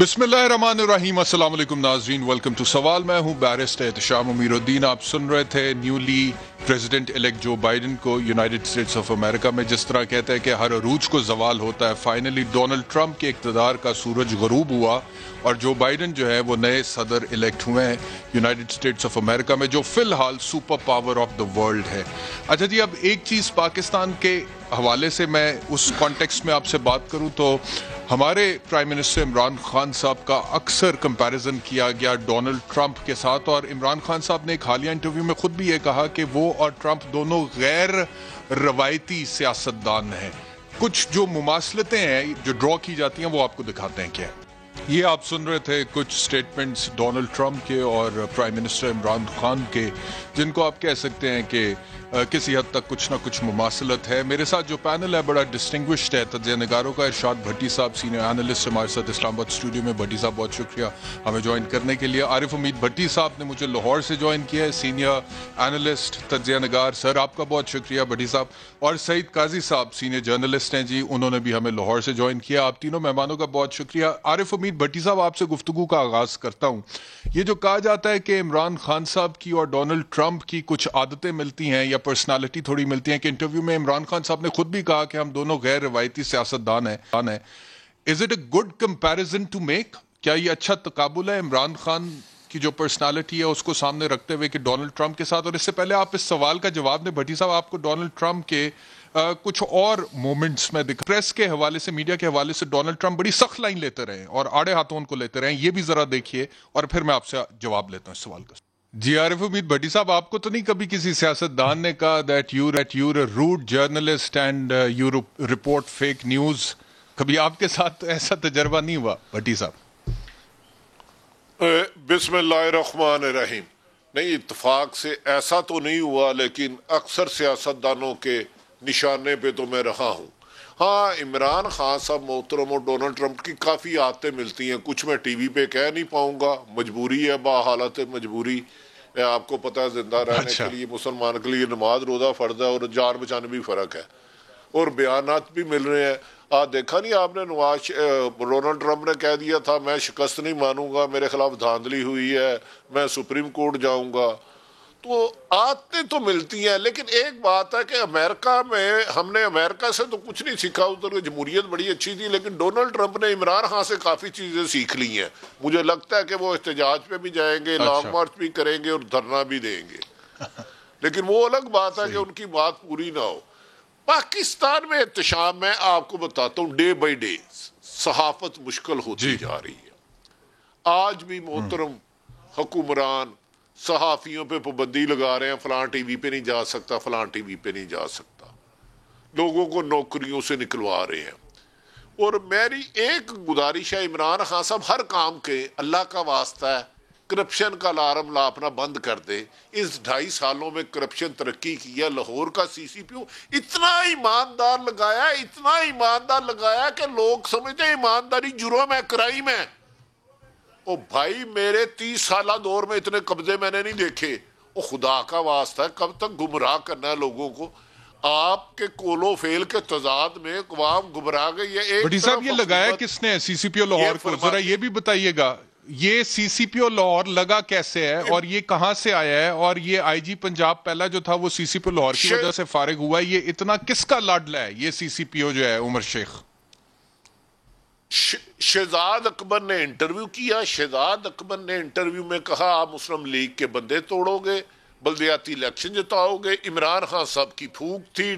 بسم اللہ الرحمن الرحیم۔ السلام علیکم ناظرین، ویلکم ٹو سوال۔ میں ہوں بیرسٹر احتشام امیر الدین۔ آپ سن رہے تھے newly president elect Joe Biden کو یونائٹڈ اسٹیٹس آف امریکہ میں جس طرح کہتا ہے کہ ہر عروج کو زوال ہوتا ہے، فائنلی ڈونلڈ ٹرمپ کے اقتدار کا سورج غروب ہوا اور جو بائیڈن جو ہے وہ نئے صدر الیکٹ ہوئے ہیں یونائٹڈ اسٹیٹس آف امریکہ میں، جو فی الحال super power of the world ہے۔ اچھا جی، اب ایک چیز پاکستان کے حوالے سے میں اس کانٹیکسٹ میں آپ سے بات کروں تو ہمارے پرائم منسٹر عمران خان صاحب کا اکثر کمپیریزن کیا گیا ڈونلڈ ٹرمپ کے ساتھ، اور عمران خان صاحب نے ایک حالیہ انٹرویو میں خود بھی یہ کہا کہ وہ اور ٹرمپ دونوں غیر روایتی سیاستدان ہیں۔ کچھ جو مماثلتیں ہیں جو ڈرا کی جاتی ہیں وہ آپ کو دکھاتے ہیں کیا ہے۔ یہ آپ سن رہے تھے کچھ سٹیٹمنٹس ڈونلڈ ٹرمپ کے اور پرائم منسٹر عمران خان کے، جن کو آپ کہہ سکتے ہیں کہ کسی حد تک کچھ نہ کچھ مماثلت ہے۔ میرے ساتھ جو پینل ہے بڑا ڈسٹنگوشڈ ہے، تجزیہ نگاروں کا۔ ارشاد بھٹی صاحب سینئر اینالسٹ ہمارے ساتھ اسلام آباد اسٹوڈیو میں۔ بھٹی صاحب بہت شکریہ ہمیں جوائن کرنے کے لیے۔ عارف امید بھٹی صاحب نے مجھے لاہور سے جوائن کیا ہے، سینئر اینالسٹ تجزیہ نگار۔ سر آپ کا بہت شکریہ بھٹی صاحب۔ اور سعید قاضی صاحب سینئر جرنلسٹ ہیں جی، انہوں نے بھی ہمیں لاہور سے جوائن کیا۔ آپ تینوں مہمانوں کا بہت شکریہ۔ عارف امید بھٹی صاحب، آپ سے گفتگو کا آغاز کرتا ہوں۔ یہ جو کہا جاتا ہے کہ عمران خان صاحب کی اور ڈونلڈ ٹرمپ کی کچھ عادتیں ملتی ہیں یا پرسنالٹی تھوڑی ملتی ہیں، کہ انٹرویو میں عمران خان صاحب نے خود بھی کہا کہ ہم دونوں غیر روایتی سیاستدان ہیں۔ Is it a good comparison to make? کیا یہ اچھا تقابل ہے عمران خان کی جو پرسنالٹی ہے اس کو سامنے رکھتے ہوئے کہ ڈونلڈ ٹرمپ کے ساتھ؟ اور اس سے پہلے آپ اس سوال کا جواب دیں بھٹی صاحب، آپ کو ڈونلڈ ٹرمپ کے کچھ اور مومنٹس میں پریس کے حوالے سے، میڈیا کے حوالے سے ڈونلڈ ٹرمپ بڑی سخت لائن لیتے رہے اور آڑے ہاتھوں ان کو لیتے رہے، یہ بھی ذرا دیکھیے اور پھر میں آپ سے جواب لیتا ہوں اس سوال کا۔ جی عارف امید بھٹی صاحب، آپ کو تو نہیں کبھی کسی سیاستدان نے کہا that your a road journalist and you report fake news? کبھی آپ کے ساتھ ایسا تجربہ نہیں ہوا بھٹی صاحب؟ بسم اللہ الرحمن الرحیم۔ نہیں، اتفاق سے ایسا تو نہیں ہوا، لیکن اکثر سیاستدانوں کے نشانے پہ تو میں رہا ہوں۔ ہاں، عمران خان صاحب محترم اور ڈونلڈ ٹرمپ کی کافی عادتیں ملتی ہیں، کچھ میں ٹی وی پہ کہہ نہیں پاؤں گا، مجبوری ہے، بحالت مجبوری۔ آپ کو پتہ ہے زندہ رہنے کے لیے مسلمان کے لیے نماز روزہ فرض ہے، اور جان بچانے بھی فرق ہے، اور بیانات بھی مل رہے ہیں۔ دیکھا نہیں آپ نے ڈونلڈ ٹرمپ نے کہہ دیا تھا میں شکست نہیں مانوں گا، میرے خلاف دھاندلی ہوئی ہے، میں سپریم کورٹ جاؤں گا۔ تو عادتیں تو ملتی ہیں، لیکن ایک بات ہے کہ امریکہ میں ہم نے امریکہ سے تو کچھ نہیں سیکھا، ادھر جمہوریت بڑی اچھی تھی، لیکن ڈونلڈ ٹرمپ نے عمران خان سے کافی چیزیں سیکھ لی ہیں۔ مجھے لگتا ہے کہ وہ احتجاج پہ بھی جائیں گے، لانگ مارچ بھی کریں گے اور دھرنا بھی دیں گے، لیکن وہ الگ بات ہے کہ ان کی بات پوری نہ ہو۔ پاکستان میں احتشام، میں آپ کو بتاتا ہوں، ڈے بائی ڈے صحافت مشکل ہوتی جا رہی ہے۔ آج بھی محترم حکمران صحافیوں پہ پابندی لگا رہے ہیں، فلاں ٹی وی پہ نہیں جا سکتا، فلاں ٹی وی پہ نہیں جا سکتا، لوگوں کو نوکریوں سے نکلوا رہے ہیں۔ اور میری ایک گزارش ہے، عمران خان صاحب ہر کام کے اللہ کا واسطہ ہے کرپشن کا الارم لاپنا بند کر دے۔ اس 2.5 سالوں میں کرپشن ترقی کی ہے۔ لاہور کا سی سی پی او اتنا ایماندار لگایا، اتنا ایماندار لگایا کہ لوگ سمجھتے ہیں ایمانداری جرم ہے، کرائم ہے۔ او بھائی، میرے 30 سالہ دور میں اتنے قبضے میں نے نہیں دیکھے۔ او خدا کا واسطہ ہے، کب تک گمراہ کرنا ہے لوگوں کو؟ آپ کے کولو فیل کے تضاد میں قوام گمراہ گئی ہے۔ بھٹی صاحب، یہ لگایا کس نے سی سی پی او لاہور کو؟ ذرا یہ بھی بتائیے گا، یہ سی سی پی او لاہور لگا کیسے ہے اور یہ کہاں سے آیا ہے؟ اور یہ آئی جی پنجاب پہلا جو تھا وہ سی سی پی او لاہور کی وجہ سے فارغ ہوا ہے، یہ اتنا کس کا لاڈلا ہے یہ سی سی پی او جو ہے عمر شیخ؟ شہزاد اکبر نے انٹرویو کیا، شہزاد اکبر نے انٹرویو میں کہا آپ مسلم لیگ کے بندے توڑو گے، بلدیاتی الیکشن جتاؤ گے۔ عمران خان صاحب کی پھونک تھی،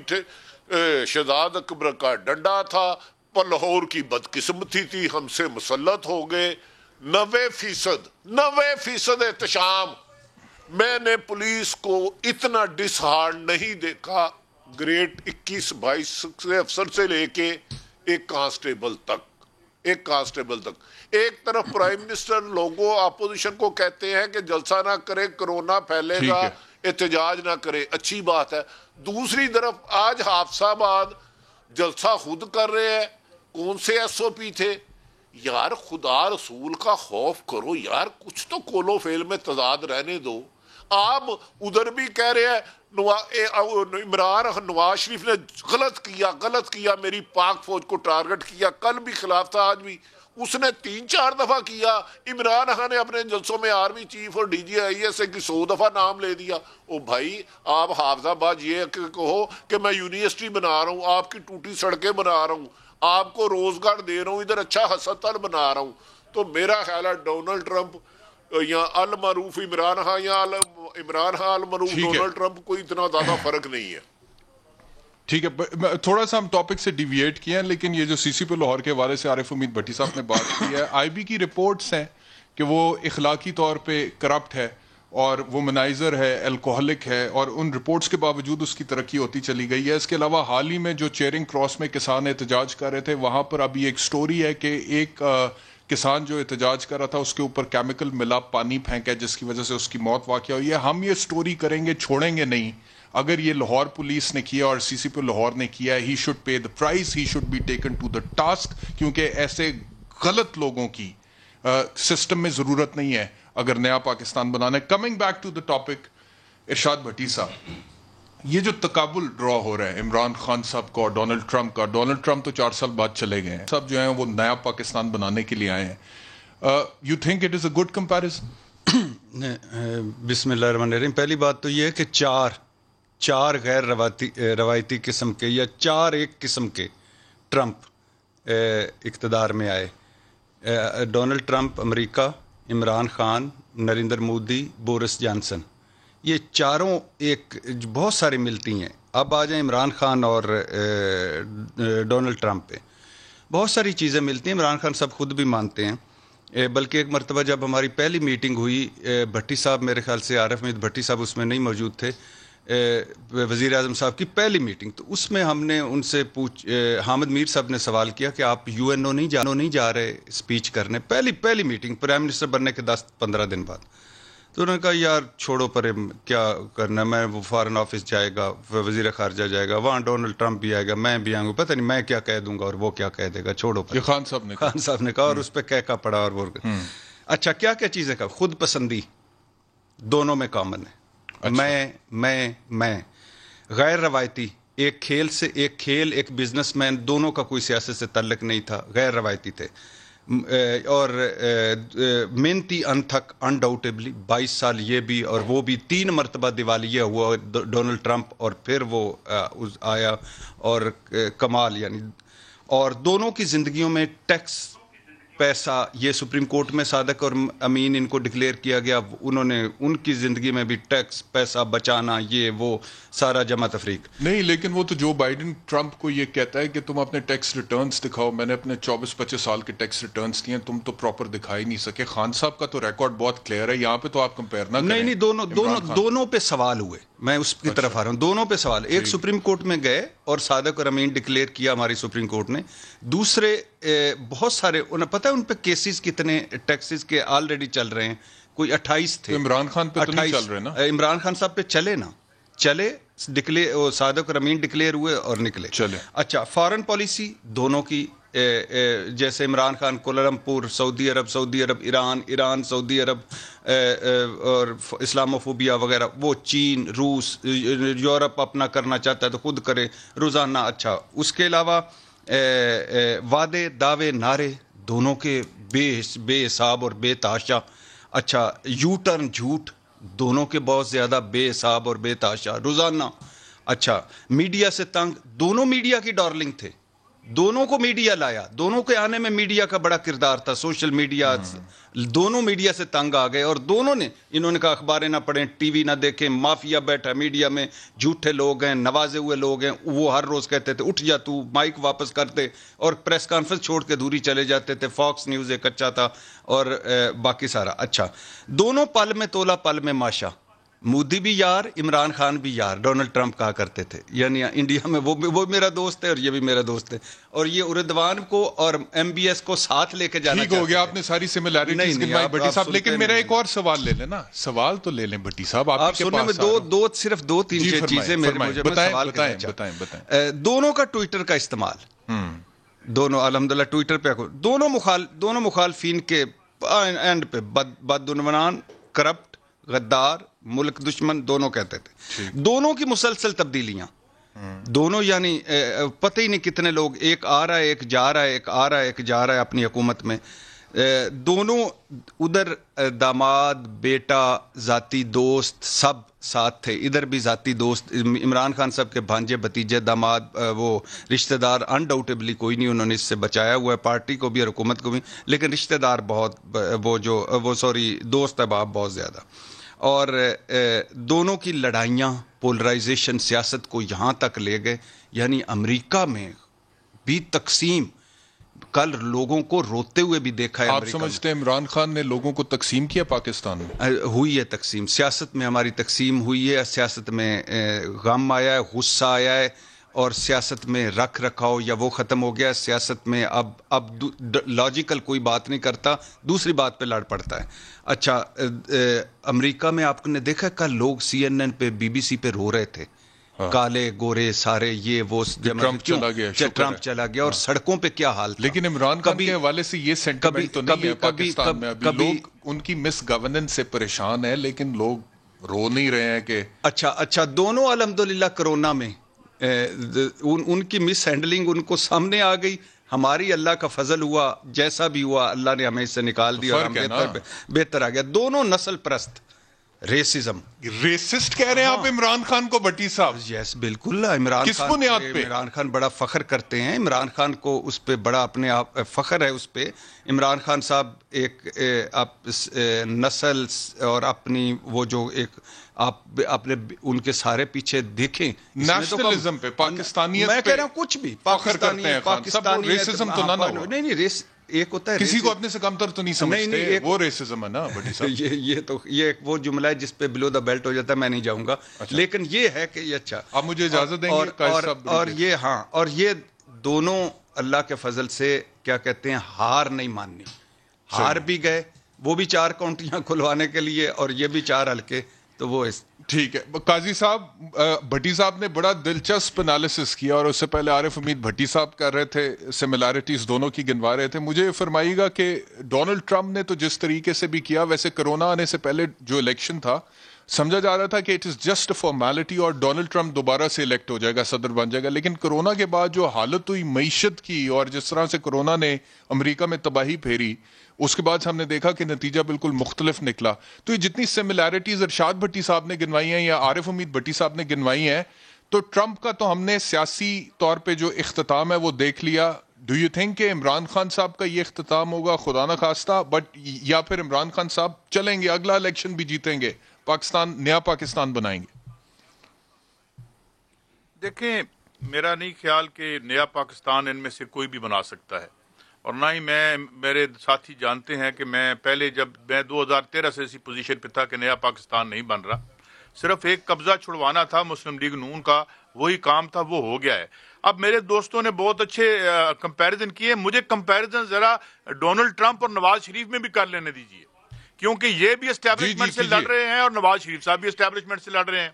شہزاد اکبر کا ڈنڈا تھا، پر لاہور کی بدقسمتی تھی، ہم سے مسلط ہو گئے۔ 90% احتشام۔ میں نے پولیس کو اتنا ڈس ہارڈ نہیں دیکھا، گریڈ 21-22 سے افسر سے لے کے ایک کانسٹیبل تک۔ ایک طرف پرائم منسٹر لوگوں اپوزیشن کو کہتے ہیں کہ جلسہ نہ کرے، کرونا پھیلے گا، احتجاج نہ کرے، اچھی بات ہے۔ دوسری طرف آج حافظ آباد جلسہ خود کر رہے ہیں، کون سے ایس او پی تھے؟ یار خدا رسول کا خوف کرو یار، کچھ تو کولو فیل میں تضاد رہنے دو۔ آپ ادھر بھی کہہ رہے ہیں نواز شریف نے غلط کیا، میری پاک فوج کو ٹارگٹ کیا، کل بھی خلاف تھا، آج بھی۔ اس نے 3-4 دفعہ کیا. عمران خان نے اپنے جلسوں میں آرمی چیف اور DGIS کی 100 دفعہ نام لے دیا. او بھائی آپ حافظ آباد یہ کہو کہ میں یونیورسٹی بنا رہا ہوں, آپ کی ٹوٹی سڑکیں بنا رہا ہوں, آپ کو روزگار دے رہا ہوں, ادھر اچھا ہسپتال بنا رہا ہوں. تو میرا خیال ہے ڈونلڈ ٹرمپ یا المعروف عمران خان یا عمران خان المعروف ڈونلڈ ٹرمپ کوئی اتنا زیادہ فرق نہیں ہے. ٹھیک ہے, تھوڑا سا ہم ٹاپک سے ڈیویٹ کیا ہے, لیکن یہ جو CC پہ لاہور کے حوالے سے عارف امید بھٹی صاحب نے بات کی ہے, IB کی رپورٹس ہیں کہ وہ اخلاقی طور پہ کرپٹ ہے اور وہ منائزر ہے, الکوہلک ہے, اور ان رپورٹس کے باوجود اس کی ترقی ہوتی چلی گئی ہے. اس کے علاوہ حال ہی میں جو چیرنگ کراس میں کسان احتجاج کر رہے تھے, وہاں پر ابھی ایک سٹوری ہے کہ ایک کسان جو احتجاج کر رہا تھا اس کے اوپر کیمیکل ملا, پانی پھینکا, جس کی وجہ سے اس کی موت واقع ہوئی ہے. ہم یہ سٹوری کریں گے, چھوڑیں گے نہیں. اگر یہ لاہور پولیس نے کیا اور CC پہ لاہور نے کیا, he should pay the prize, he should be taken to the task, کیونکہ ایسے غلط لوگوں کی سسٹم میں ضرورت نہیں ہے اگر نیا پاکستان بنانا ہے. Coming back to the topic, Irshad Bhatti صاحب, یہ جو تقابل ڈرا ہو رہا ہے عمران خان صاحب کا اور ڈونلڈ ٹرمپ کا, ڈونلڈ ٹرمپ تو 4 سال بعد چلے گئے ہیں, سب جو ہیں وہ نیا پاکستان بنانے کے لیے آئے ہیں. You think it is a good comparison? بسم اللہ الرحمن الرحیم. پہلی بات تو یہ ہے کہ چار غیر روایتی قسم کے یا 4 ایک قسم کے ٹرمپ اقتدار میں آئے. ڈونلڈ ٹرمپ امریکہ, عمران خان, نریندر مودی, بورس جانسن, یہ چاروں ایک بہت ساری ملتی ہیں. اب آ جائیں عمران خان اور ڈونلڈ ٹرمپ پہ, بہت ساری چیزیں ملتی ہیں. عمران خان صاحب خود بھی مانتے ہیں, بلکہ ایک مرتبہ جب ہماری پہلی میٹنگ ہوئی, بھٹی صاحب, میرے خیال سے عارف امید بھٹی صاحب اس میں نہیں موجود تھے, وزیر اعظم صاحب کی پہلی میٹنگ, تو اس میں ہم نے ان سے حامد میر صاحب نے سوال کیا کہ آپ UNO نہیں جا رہے اسپیچ کرنے, پہلی میٹنگ پرائم منسٹر بننے کے 10-15 دن بعد. تو انہوں نے کہا یار چھوڑو پرے, کیا کرنا, میں وہ فارن آفس جائے گا, وزیر خارجہ جائے گا, وہاں ڈونلڈ ٹرمپ بھی آئے گا, میں بھی آؤں گا, پتہ نہیں میں کیا کہہ دوں گا اور وہ کیا کہہ دے گا, چھوڑو پرے. یہ خان صاحب نے کہا اور اس پہ کہہ پڑا. اور وہ اچھا کیا چیزیں کا خود پسندی دونوں میں کامن ہے. میں غیر روایتی, ایک کھیل ایک بزنس مین, دونوں کا کوئی سیاست سے تعلق نہیں تھا, غیر روایتی تھے. اور محنتی انتھک, انڈاؤٹیبلی 22 سال یہ بھی اور وہ بھی, 3 مرتبہ دیوالیہ ہوا ڈونلڈ ٹرمپ, اور پھر وہ آیا اور کمال یعنی. اور دونوں کی زندگیوں میں ٹیکس, پیسہ, یہ سپریم کورٹ میں صادق اور امین ان کو ڈکلیئر کیا گیا, انہوں نے ان کی زندگی میں بھی ٹیکس, پیسہ بچانا, یہ وہ سارا جمع تفریق نہیں. لیکن وہ تو جو بائیڈن ٹرمپ کو یہ کہتا ہے کہ تم اپنے ٹیکس ریٹرنز دکھاؤ, میں نے اپنے 24-25 سال کے ٹیکس ریٹرنز دیے, تم تو پراپر دکھا ہی نہیں سکے. خان صاحب کا تو ریکارڈ بہت کلیئر ہے, یہاں پہ تو آپ کمپیئر نہ کریں. نہیں, دونوں پہ سوال ہوئے, میں اس کی طرف آ رہا ہوں. دونوں پہ سوال, ایک سپریم کورٹ میں گئے اور صادق اور امین ڈکلیئر کیا ہماری سپریم کورٹ نے, دوسرے بہت سارے, انہیں پتہ ہے ان پہ کیسز کتنے ٹیکسز کے آلریڈی چل رہے ہیں, کوئی 28 تھے. عمران خان پہ تو نہیں چل رہے نا, عمران خان صاحب پہ چلے صادق اور امین ڈکلیئر ہوئے اور نکلے. چلے. اچھا, فارن پالیسی دونوں کی, جیسے عمران خان کولالمپور, سعودی عرب, ایران سعودی عرب, اور اسلاموفوبیا وغیرہ, وہ چین, روس, یورپ اپنا کرنا چاہتا ہے تو خود کرے روزانہ. اچھا, اس کے علاوہ وعدے, دعوے, نعرے دونوں کے بے حساب اور بے تحاشا. اچھا, یو ٹرن, جھوٹ دونوں کے بہت زیادہ بے حساب اور بے تحاشا روزانہ. اچھا, میڈیا سے تنگ, دونوں میڈیا کی ڈارلنگ تھے, دونوں کو میڈیا لایا, دونوں کے آنے میں میڈیا کا بڑا کردار تھا, سوشل میڈیا, دونوں میڈیا سے تنگ آ گئے. اور دونوں نے, انہوں نے کہا اخباریں نہ پڑھیں, ٹی وی نہ دیکھیں, مافیا بیٹھا میڈیا میں, جھوٹے لوگ ہیں, نوازے ہوئے لوگ ہیں. وہ ہر روز کہتے تھے اٹھ جا تو, مائک واپس کرتے, اور پریس کانفرنس چھوڑ کے دوری چلے جاتے تھے. فاکس نیوز ایک اچھا تھا اور باقی سارا. اچھا, دونوں پل میں تولا پل میں ماشا, مودی بھی یار, عمران خان بھی یار, ڈونلڈ ٹرمپ کہا کرتے تھے. یعنی انڈیا میں وہ میرا دوست ہے اور یہ بھی میرا دوست ہے, اور یہ اردوان کو اور MBS کو ساتھ لے کے جانا. ٹھیک ہو گیا, آپ نے ساری سملیرٹیز گنوائی بھٹی صاحب, لیکن میرا ایک اور سوال لے لیں نا, سوال تو لے لیں بھٹی صاحب. آپ سننے میں صرف 2-3 چیزیں مجھے سوال بتائیں. دونوں کا ٹویٹر کا استعمال, دونوں الحمدللہ ٹویٹر پہ, دونوں مخالفین کے اینڈ پہ بدعنوان, کرپٹ, غدار, ملک دشمن دونوں کہتے تھے. دونوں کی مسلسل تبدیلیاں, دونوں یعنی پتہ ہی نہیں کتنے لوگ، ایک آ رہا ہے ایک جا رہا ہے، ایک آ رہا ہے ایک جا رہا ہے اپنی حکومت میں. دونوں ادھر داماد بیٹا ذاتی دوست سب ساتھ تھے، ادھر بھی ذاتی دوست عمران خان صاحب کے بھانجے بھتیجے داماد وہ رشتہ دار انڈاؤٹیبلی کوئی نہیں، انہوں نے اس سے بچایا ہوا ہے پارٹی کو بھی اور حکومت کو بھی، لیکن رشتہ دار بہت دوست احباب بہت زیادہ. اور دونوں کی لڑائیاں پولرائزیشن سیاست کو یہاں تک لے گئے، یعنی امریکہ میں بھی تقسیم، کل لوگوں کو روتے ہوئے بھی دیکھا ہے. آپ سمجھتے ہیں عمران خان نے لوگوں کو تقسیم کیا پاکستان میں؟ ہوئی ہے تقسیم، سیاست میں ہماری تقسیم ہوئی ہے، سیاست میں غم آیا ہے، غصہ آیا ہے، اور سیاست میں رکھ رکھاؤ یا وہ ختم ہو گیا. سیاست میں اب لاجیکل کوئی بات نہیں کرتا، دوسری بات پہ لڑ پڑتا ہے. اچھا امریکہ میں آپ نے دیکھا کل لوگ CNN پہ BBC پہ رو رہے تھے، کالے گورے سارے یہ وہ، ٹرمپ چلا گیا اور سڑکوں پہ کیا حال تھا. لیکن عمران خان کے حوالے سے یہ سینٹیمنٹ تو نہیں ہے پاکستان میں ابھی، لوگ ان کی مس گورننس سے پریشان ہیں، لیکن لوگ رو نہیں رہے ہیں کہ اچھا دونوں الحمدللہ کرونا میں ان کی مس ہینڈلنگ ان کو سامنے آ گئی. ہماری اللہ کا فضل ہوا، جیسا بھی ہوا اللہ نے ہمیں اس سے نکال دیا اور ہم بہتر آ گیا. دونوں نسل پرست، ریسسٹ کہہ رہے ہیں آپ عمران خان کو بھٹی صاحب؟ یس بالکل. کس بنیاد پہ؟ عمران خان بڑا فخر کرتے ہیں، عمران خان کو اس پہ بڑا اپنے آپ فخر ہے اس پہ. عمران خان صاحب ایک نسل اور اپنی وہ جو ایک آپ اپنے ان کے سارے پیچھے دیکھیں نیشنلزم پہ، پاکستانیت میں کہہ رہا ہوں کچھ بھی پاکستانی ریسزم تو نہ ہو. نہیں ریس ایک ہوتا ہے کسی کو اپنے سے کمتر تو نہیں سمجھتے، وہ ریسزم ہے نا بھٹی صاحب. یہ ایک وہ جملہ ہے جس پہ بلو دا بیلٹ ہو جاتا ہے، میں نہیں جاؤں گا. لیکن یہ ہے کہ یہ اچھا آپ مجھے اجازت دیں گے اور یہ دونوں اللہ کے فضل سے کیا کہتے ہیں ہار نہیں ماننی. ہار بھی گئے، وہ بھی 4 کاؤنٹیاں کھلوانے کے لیے اور یہ بھی 4 ہلکے، تو وہ ٹھیک ہے. قاضی صاحب بھٹی صاحب نے بڑا دلچسپ انالیسس کیا، اور اس سے پہلے عارف امید بھٹی صاحب کر رہے تھے، سملیرٹیز دونوں کی گنوا رہے تھے. مجھے فرمائیے گا کہ ڈونلڈ ٹرمپ نے تو جس طریقے سے بھی کیا، ویسے کرونا آنے سے پہلے جو الیکشن تھا سمجھا جا رہا تھا کہ اٹ از جسٹ فارمیلٹی اور ڈونلڈ ٹرمپ دوبارہ سے الیکٹ ہو جائے گا، صدر بن جائے گا. لیکن کرونا کے بعد جو حالت ہوئی معیشت کی اور جس طرح سے کرونا نے امریکہ میں تباہی پھیری، اس کے بعد ہم نے دیکھا کہ نتیجہ بالکل مختلف نکلا. تو یہ جتنی سملیرٹیز ارشاد بھٹی صاحب نے گنوائی ہیں یا عارف امید بھٹی صاحب نے گنوائی ہیں، تو ٹرمپ کا تو ہم نے سیاسی طور پہ جو اختتام ہے وہ دیکھ لیا. ڈو یو تھنک کہ عمران خان صاحب کا یہ اختتام ہوگا خدا نہ خواستہ، بٹ یا پھر عمران خان صاحب چلیں گے، اگلا الیکشن بھی جیتیں گے، نیا پاکستان بنائیں گے؟ دیکھیں میرا نہیں خیال کہ نیا پاکستان ان میں سے کوئی بھی بنا سکتا ہے، اور نہ ہی میرے ساتھی جانتے ہیں کہ میں پہلے جب میں 2013 سے اسی پوزیشن پہ تھا کہ نیا پاکستان نہیں بن رہا، صرف ایک قبضہ چھڑوانا تھا مسلم لیگ نون کا، وہی کام تھا، وہ ہو گیا ہے. اب میرے دوستوں نے بہت اچھے کمپیریزن کیے، مجھے کمپیریزن ذرا ڈونلڈ ٹرمپ اور نواز شریف میں بھی کر لینے دیجیے، کیونکہ یہ بھی اسٹیبلشمنٹ سے لڑ رہے ہیں اور نواز شریف صاحب بھی اسٹیبلشمنٹ سے لڑ رہے ہیں.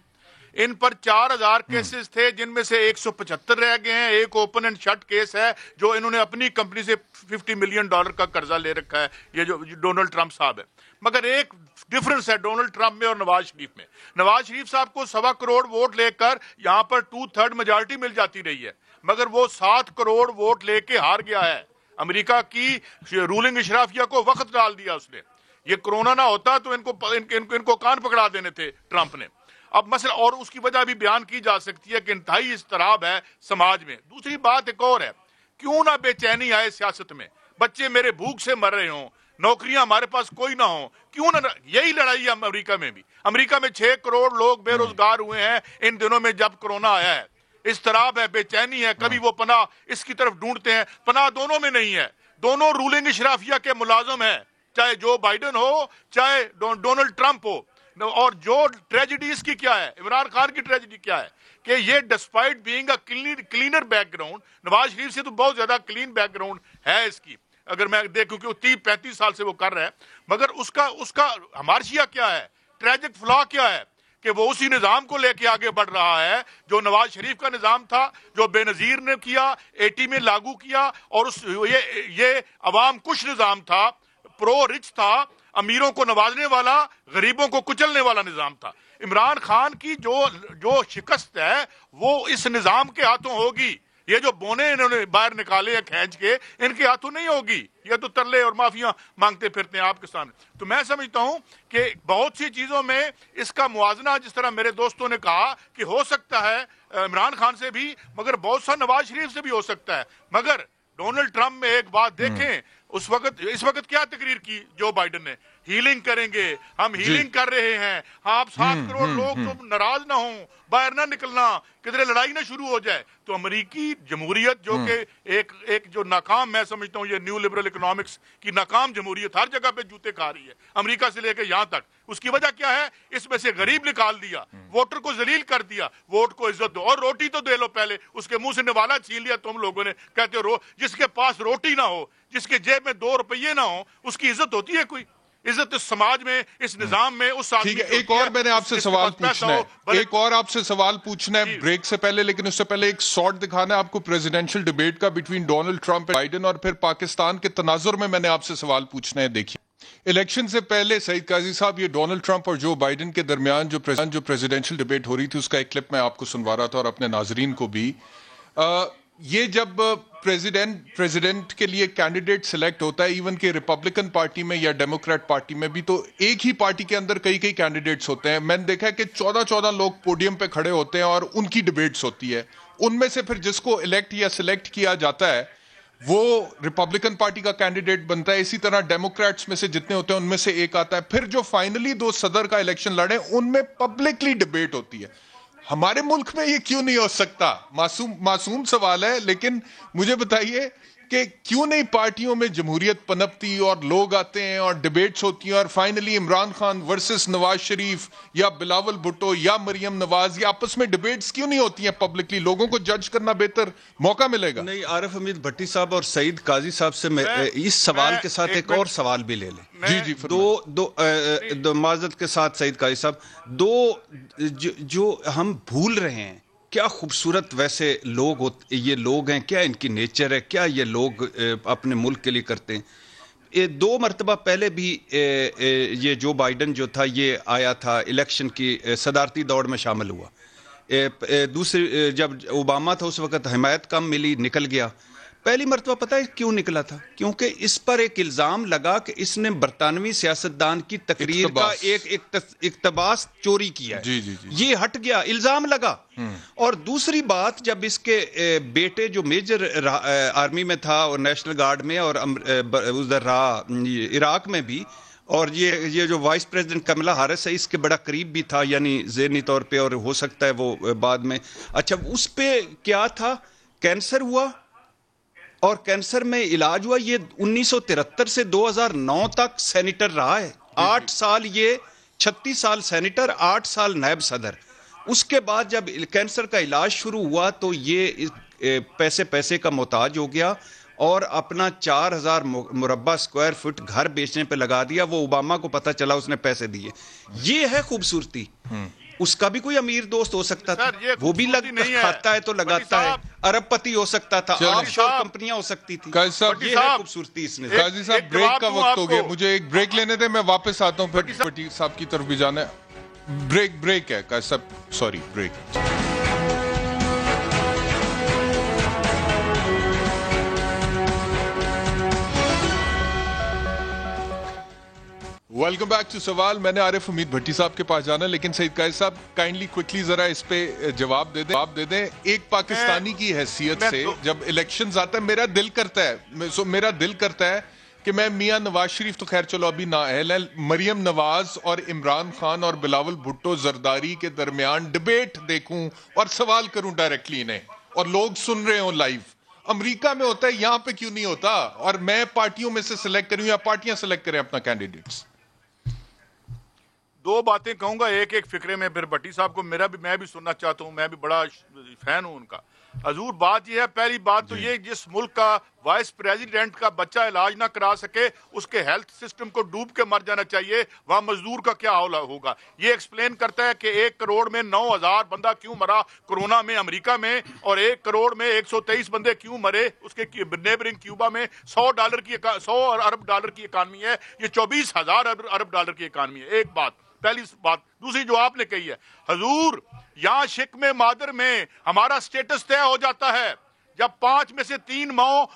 ان پر 4000 کیسز تھے، جن میں سے 175 رہ گئے ہیں. ایک اوپن اینڈ شٹ کیس ہے جو انہوں نے اپنی کمپنی سے $50 ملین کا قرضہ لے رکھا ہے، یہ جو ڈونلڈ ٹرمپ صاحب ہے. مگر ایک ڈفرنس ہے ڈونلڈ ٹرمپ میں اور نواز شریف میں. نواز شریف صاحب کو 1.25 کروڑ ووٹ لے کر یہاں پر 2/3 میجارٹی مل جاتی رہی ہے، مگر وہ 7 کروڑ ووٹ لے کے ہار گیا ہے. امریکہ کی رولنگ اشرافیہ کو وقت ڈال دیا اس نے. یہ کرونا نہ ہوتا تو ان کو کان پکڑا دینے تھے ٹرمپ نے. اب مسئلہ اور اس کی وجہ بھی بیان کی جا سکتی ہے کہ انتہائی اضطراب ہے سماج میں. دوسری بات ایک اور ہے، کیوں نہ بے چینی آئے سیاست میں؟ بچے میرے بھوک سے مر رہے ہوں، نوکریاں ہمارے پاس کوئی نہ ہوں، کیوں نہ؟ یہی لڑائی ہے امریکہ میں بھی. امریکہ میں 6 کروڑ لوگ بے روزگار ہوئے ہیں ان دنوں میں جب کرونا آیا ہے. اضطراب ہے، بے چینی ہے. کبھی وہ پناہ اس کی طرف ڈھونڈتے ہیں، پناہ دونوں میں نہیں ہے. دونوں رولنگ اشرافیہ کے ملازم ہیں، چاہے جو بائیڈن ہو چاہے ڈونلڈ ٹرمپ ہو. اور جو ٹریجڈی اس کی کیا ہے، عمران خان کی ٹریجڈی کیا ہے کہ یہ despite being a cleaner background, Nawaz Sharif سے تو بہت زیادہ کلین بیک گراؤنڈ ہے اس کی، اگر میں دیکھوں کہ 30-35 سال سے وہ کر رہا ہے. مگر اس کا ہمارشیا کیا ہے، ٹریجک فلا کیا ہے کہ وہ اسی نظام کو لے کے آگے بڑھ رہا ہے جو نواز شریف کا نظام تھا، جو بے نظیر نے کیا، 80 میں لاگو کیا، اور یہ عوام کش نظام تھا، پرو رچ تھا. امیروں کو نوازنے والا, غریبوں کو کچلنے والا نظام تھا. عمران خان کی جو شکست ہے وہ اس نظام کے ہاتھوں ہوگی. یہ جو بونے انہوں نے باہر نکالے ہیں کھینچ کے, ان کے ہاتھوں نہیں ہوگی. یہ تو ترلے اور معافیاں مانگتے پھرتے ہیں آپ کے سامنے. تو میں سمجھتا ہوں کہ بہت سی چیزوں میں اس کا موازنہ, جس طرح میرے دوستوں نے کہا کہ ہو سکتا ہے عمران خان سے بھی, مگر بہت سا نواز شریف سے بھی ہو سکتا ہے. مگر ڈونلڈ ٹرمپ میں ایک بات دیکھیں, اس وقت کیا تقریر کی جو بائیڈن نے, ہیلنگ کریں گے, ہم ہیلنگ کر رہے ہیں. آپ 7 کروڑ لوگ تو ناراض نہ ہوں, باہر نہ نکلنا, کدھر لڑائی نہ شروع ہو جائے. تو امریکی جمہوریت جو کہ ایک جو ناکام, میں سمجھتا ہوں یہ نیو لبرل اکنامکس کی ناکام جمہوریت, ہر جگہ پہ جوتے کھا رہی ہے, امریکہ سے لے کے یہاں تک. اس کی وجہ کیا ہے؟ اس میں سے غریب نکال دیا, ووٹر کو ذلیل کر دیا. ووٹ کو عزت دو, اور روٹی تو دے لو پہلے. اس کے منہ سے نوالا چھین لیا تم لوگوں نے. کہتے ہو جس کے پاس روٹی نہ ہو, جس کے جیب میں 2 روپیے نہ ہو, اس کی عزت ہوتی ہے کوئی؟ عزت اس سماج میں, اس نظام میں اس آدمی. ٹھیک ہے, ایک اور میں نے آپ سے سوال پوچھنا ہے, ایک اور آپ سے سوال پوچھنا ہے بریک سے پہلے, لیکن اس سے پہلے ایک شارٹ دکھانا ہے آپ کو پریزیڈنشل ڈیبیٹ کا بٹوین ڈونلڈ ٹرمپ اور بائیڈن, اور پھر پاکستان کے تناظر میں نے آپ سے سوال پوچھنا ہے. دیکھیے, الیکشن سے پہلے سعید قاضی صاحب, یہ ڈونلڈ ٹرمپ اور جو بائیڈن کے درمیان جو پریزیڈنشل ڈیبیٹ ہو رہی تھی, اس کا ایک کلپ میں آپ کو سنوا رہا تھا اور اپنے ناظرین کو بھی. یہ جب پریزیڈنٹ کے لیے کینڈیڈیٹ سلیکٹ ہوتا ہے, ایون کہ ریپبلکن پارٹی میں یا ڈیموکریٹ پارٹی میں بھی, تو ایک ہی پارٹی کے اندر کئی کینڈیڈیٹس ہوتے ہیں. میں نے دیکھا ہے کہ 14 لوگ پوڈیم پہ کھڑے ہوتے ہیں اور ان کی ڈیبیٹس ہوتی ہے. ان میں سے پھر جس کو الیکٹ یا سلیکٹ کیا جاتا ہے وہ ریپبلکن پارٹی کا کینڈیڈیٹ بنتا ہے. اسی طرح ڈیموکریٹس میں سے جتنے ہوتے ہیں ان میں سے ایک آتا ہے. پھر جو فائنلی 2 صدر کا الیکشن لڑے, ان میں پبلکلی ڈیبیٹ ہوتی ہے. ہمارے ملک میں یہ کیوں نہیں ہو سکتا؟ معصوم سوال ہے, لیکن مجھے بتائیے کہ کیوں نہیں پارٹیوں میں جمہوریت پنپتی اور لوگ آتے ہیں اور ڈیبیٹس ہوتی ہیں, اور فائنلی عمران خان ورسس نواز شریف یا بلاول بھٹو یا مریم نواز, یہ آپس میں ڈیبیٹس کیوں نہیں ہوتی ہیں پبلکلی؟ لوگوں کو جج کرنا بہتر موقع ملے گا. نہیں, عارف حمید بھٹی صاحب اور سعید قاضی صاحب سے میں اس سوال کے ساتھ ایک اور سوال بھی لے لیں. جی دو معذرت کے ساتھ سعید قاضی صاحب, جو ہم بھول رہے ہیں, کیا خوبصورت ویسے یہ لوگ ہیں, کیا ان کی نیچر ہے, کیا یہ لوگ اپنے ملک کے لیے کرتے ہیں. 2 مرتبہ پہلے بھی یہ جو بائیڈن جو تھا یہ آیا تھا, الیکشن کی صدارتی دوڑ میں شامل ہوا. دوسری جب اوباما تھا اس وقت حمایت کم ملی, نکل گیا. پہلی مرتبہ پتہ ہے کیوں نکلا تھا؟ کیونکہ اس پر ایک الزام لگا کہ اس نے برطانوی سیاستدان کی تقریر کا ایک اقتباس چوری کیا ہے. جی. یہ ہٹ گیا, الزام لگا. اور دوسری بات, جب اس کے بیٹے جو میجر آرمی میں تھا اور نیشنل گارڈ میں اور ادھر رہا عراق میں بھی, اور یہ جو وائس پریزیڈنٹ کملا ہارس ہے اس کے بڑا قریب بھی تھا, یعنی ذہنی طور پہ, اور ہو سکتا ہے وہ بعد میں. اچھا, اس پہ کیا تھا؟ کینسر ہوا, اور کینسر میں علاج ہوا. یہ 1973 سے 2009 تک سینیٹر رہا ہے. 8 سال یہ 36 سال سینیٹر, 8 سال نائب صدر. اس کے بعد جب کینسر کا علاج شروع ہوا تو یہ پیسے کا محتاج ہو گیا اور اپنا 4000 مربع اسکوائر فٹ گھر بیچنے پہ لگا دیا. وہ اوباما کو پتا چلا, اس نے پیسے دیے. یہ ہے خوبصورتی. اس کا بھی کوئی امیر دوست ہو سکتا تھا, وہ بھی کھاتا ہے تو لگاتا ہے. ارب پتی ہو سکتا تھا, آف شور کمپنیاں ہو سکتی تھی. یہ ہے خوبصورتی اس نے. قاضی صاحب, بریک کا وقت ہو گیا, مجھے ایک بریک لینے دیں, میں واپس آتا ہوں. پھر بھٹی صاحب کی طرف بھی جانا ہے. بریک ہے Qazi sahib, sorry, break. Welcome back to سوال. میں نے عارف حمید بھٹی صاحب کے پاس جانا, لیکن سعید قائد صاحب کائنڈلی کوئکلی ذرا اس پہ جواب دے دیں. ایک پاکستانی کی حیثیت سے جب الیکشنز آتا ہے, میرا دل کرتا ہے کہ میں میاں نواز شریف تو خیر چلو ابھی نااہل ہے, مریم نواز اور عمران خان اور بلاول بھٹو زرداری کے درمیان ڈیبیٹ دیکھوں اور سوال کروں ڈائریکٹلی انہیں, اور لوگ سن رہے ہوں لائیو. امریکہ میں ہوتا ہے, یہاں پہ کیوں نہیں ہوتا؟ اور میں پارٹیوں میں سے سلیکٹ کروں یا پارٹیاں سلیکٹ کریں اپنا کینڈیڈیٹس. 2 باتیں کہوں گا, ایک فکرے میں. پھر بھٹی صاحب کو میں بھی سننا چاہتا ہوں, میں بھی بڑا فین ہوں ان کا. حضور بات یہ ہے، پہلی بات تو یہ جس ملک کا وائس پریزیڈنٹ کا بچہ علاج نہ کرا سکے اس کے ہیلتھ سسٹم کو ڈوب کے مر جانا چاہیے، وہاں مزدور کا کیا حال ہوگا؟ یہ ایکسپلین کرتا ہے کہ 1 کروڑ میں 9,000 بندہ کیوں مرا کورونا میں امریکہ میں، اور 1 کروڑ میں 123 بندے کیوں مرے اس کے نیبرنگ کیوبا میں۔ $100 ارب ڈالر کی اکانومی ہے، یہ 24,000 ارب ڈالر کی اکانومی ہے۔ ایک بات، پہلی بات۔ دوسری جو آپ نے کہی ہے حضور، یہاں شکم مادر میں ہمارا سٹیٹس طے ہو جاتا ہے، جب 5 میں سے 3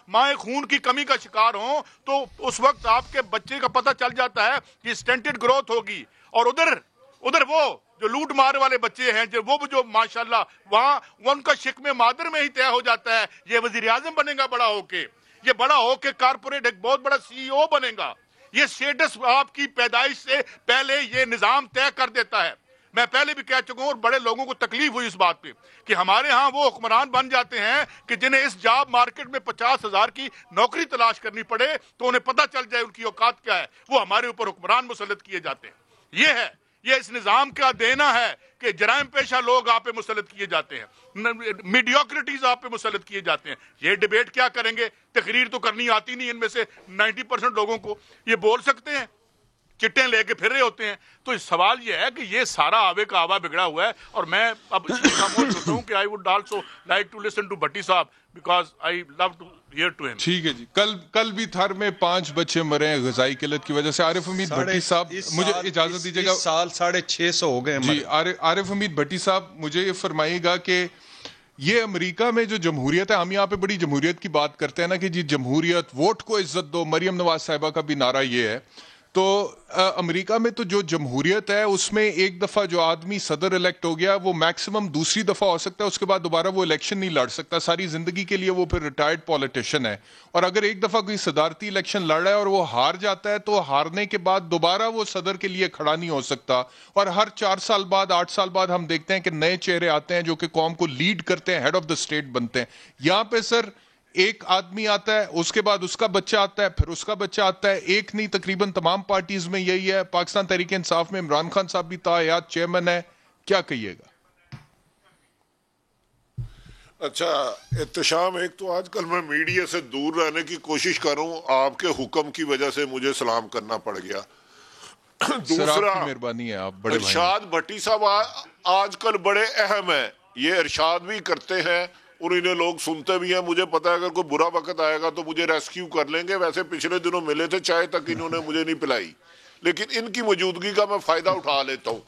مائیں خون کی کمی کا شکار ہوں تو اس وقت آپ کے بچے کا پتہ چل جاتا ہے کہ سٹینٹڈ گروتھ ہوگی، اور ادھر وہ جو لوٹ مار والے بچے ہیں جو ماشاءاللہ وہاں ان کا شکم مادر میں ہی طے ہو جاتا ہے یہ وزیر اعظم بنے گا بڑا ہو کے، یہ بڑا ہو کے کارپوریٹ ایک بہت بڑا CEO بنے گا۔ یہ سٹیٹس آپ کی پیدائش سے پہلے یہ نظام طے کر دیتا ہے۔ میں پہلے بھی کہہ چکا ہوں اور بڑے لوگوں کو تکلیف ہوئی اس بات پہ کہ ہمارے ہاں وہ حکمران بن جاتے ہیں کہ جنہیں اس جاب مارکیٹ میں 50,000 کی نوکری تلاش کرنی پڑے تو انہیں پتہ چل جائے ان کی اوقات کیا ہے، وہ ہمارے اوپر حکمران مسلط کیے جاتے ہیں۔ یہ اس نظام کا دینا ہے کہ جرائم پیشہ لوگ آپ پہ مسلط کیے جاتے ہیں، میڈیوکریٹیز آپ پہ مسلط کیے جاتے ہیں۔ یہ ڈیبیٹ کیا کریں گے؟ تقریر تو کرنی آتی نہیں ان میں سے 90% لوگوں کو، یہ بول سکتے ہیں، چٹیں لے کے پھر رہے ہوتے ہیں۔ تو سوال یہ ہے کہ یہ سارا آوے کا آوا بگڑا ہوا ہے، اور میں اب اس لیے خاموش ہوتا ہوں کہ I would also like to listen to بھٹی صاحب because I love to hear to him۔ ٹھیک ہے جی، کل بھی تھر میں 5 بچے مرے ہیں غذائی قلت کی وجہ سے۔ عارف حمید بھٹی صاحب مجھے اجازت دیجیے گا، اس سال 650 ہو گئے جی عارف حمید بھٹی صاحب مجھے یہ فرمائیے گا کہ یہ امریکہ میں جو جمہوریت ہے، ہم یہاں پہ بڑی جمہوریت کی بات کرتے ہیں نا کہ جی جمہوریت، ووٹ کو عزت دو، مریم نواز صاحبہ کا بھی نعرہ یہ ہے۔ تو امریکہ میں تو جو جمہوریت ہے اس میں ایک دفعہ جو آدمی صدر الیکٹ ہو گیا وہ میکسیمم دوسری دفعہ ہو سکتا ہے، اس کے بعد دوبارہ وہ الیکشن نہیں لڑ سکتا، ساری زندگی کے لیے وہ پھر ریٹائرڈ پولیٹیشین ہے۔ اور اگر ایک دفعہ کوئی صدارتی الیکشن لڑ رہا ہے اور وہ ہار جاتا ہے تو ہارنے کے بعد دوبارہ وہ صدر کے لیے کھڑا نہیں ہو سکتا، اور ہر 4 سال بعد 8 سال بعد ہم دیکھتے ہیں کہ نئے چہرے آتے ہیں جو کہ قوم کو لیڈ کرتے ہیں، ہیڈ آف دا اسٹیٹ بنتے ہیں۔ یہاں پہ سر ایک آدمی آتا ہے، اس کے بعد اس کا بچہ آتا ہے، پھر اس کا بچہ آتا ہے، ایک نہیں تقریباً تمام پارٹیز میں یہی ہے۔ پاکستان تحریک انصاف میں عمران خان صاحب بھی تاحیات چیئرمین ہے، کیا کہیے گا؟ اچھا احتشام، ایک تو آج کل میں میڈیا سے دور رہنے کی کوشش کر رہا ہوں، آپ کے حکم کی وجہ سے مجھے سلام کرنا پڑ گیا۔ دوسرا، مہربانی ہے، آپ بڑے ارشاد بھٹی صاحب آج کل بڑے اہم ہیں، یہ ارشاد بھی کرتے ہیں اور انہیں لوگ سنتے بھی ہیں۔ مجھے پتا ہے اگر کوئی برا وقت آئے گا تو مجھے ریسکیو کر لیں گے۔ ویسے پچھلے دنوں ملے تھے، چائے تک انہوں نے مجھے نہیں پلائی، لیکن ان کی موجودگی کا میں فائدہ اٹھا لیتا ہوں۔